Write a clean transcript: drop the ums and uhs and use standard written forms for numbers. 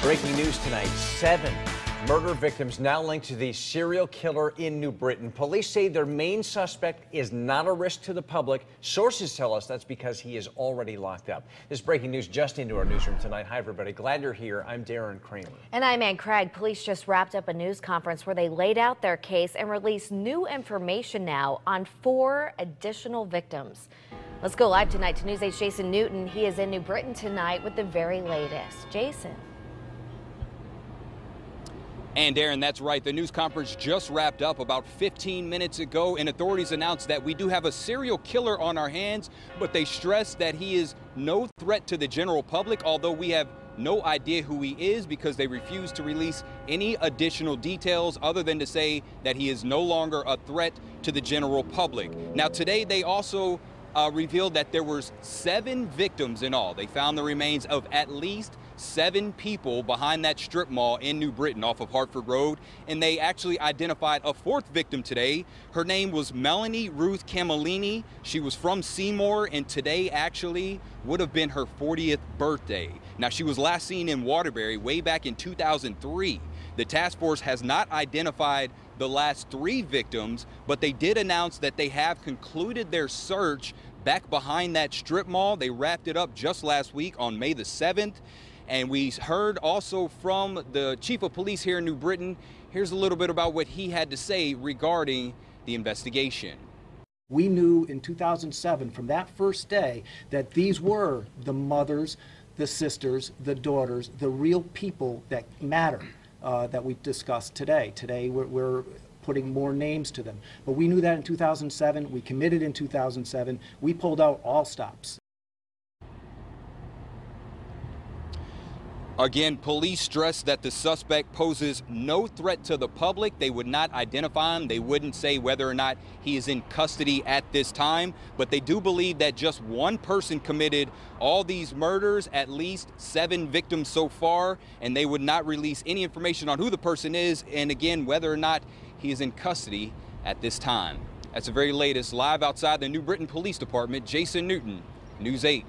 Breaking news tonight, 7 murder victims now linked to the serial killer in New Britain. Police say their main suspect is not a risk to the public. Sources tell us that's because he is already locked up. This breaking news just into our newsroom tonight. Hi, everybody. Glad you're here. I'm Darren Kramer. And I'm Ann Craig. Police just wrapped up a news conference where they laid out their case and released new information now on 4 additional victims. Let's go live tonight to News 8's Jason Newton. He is in New Britain tonight with the very latest. Jason. And Darren, that's right. The news conference just wrapped up about 15 minutes ago, and authorities announced that we do have a serial killer on our hands, but they stress that he is no threat to the general public, although we have no idea who he is because they refuse to release any additional details other than to say that he is no longer a threat to the general public. Now, today they also revealed that there was 7 victims in all. They found the remains of at least 7 people behind that strip mall in New Britain off of Hartford Road, and they actually identified a 4th victim today. Her name was Melanie Ruth Camillini. She was from Seymour, and today actually would have been her 40th birthday. Now, she was last seen in Waterbury way back in 2003. The task force has not identified the last 3 victims, but they did announce that they have concluded their search back behind that strip mall. They wrapped it up just last week on May the 7th. And we heard also from the chief of police here in New Britain. Here's a little bit about what he had to say regarding the investigation. We knew in 2007, from that first day, that these were the mothers, the sisters, the daughters, the real people that matter that we discussed today. Today, we're putting more names to them. But we knew that in 2007. We committed in 2007. We pulled out all stops. Again, police stress that the suspect poses no threat to the public. They would not identify him. They wouldn't say whether or not he is in custody at this time. But they do believe that just one person committed all these murders, at least 7 victims so far, and they would not release any information on who the person is and, again, whether or not he is in custody at this time. That's the very latest live outside the New Britain Police Department. Jason Newton, News 8.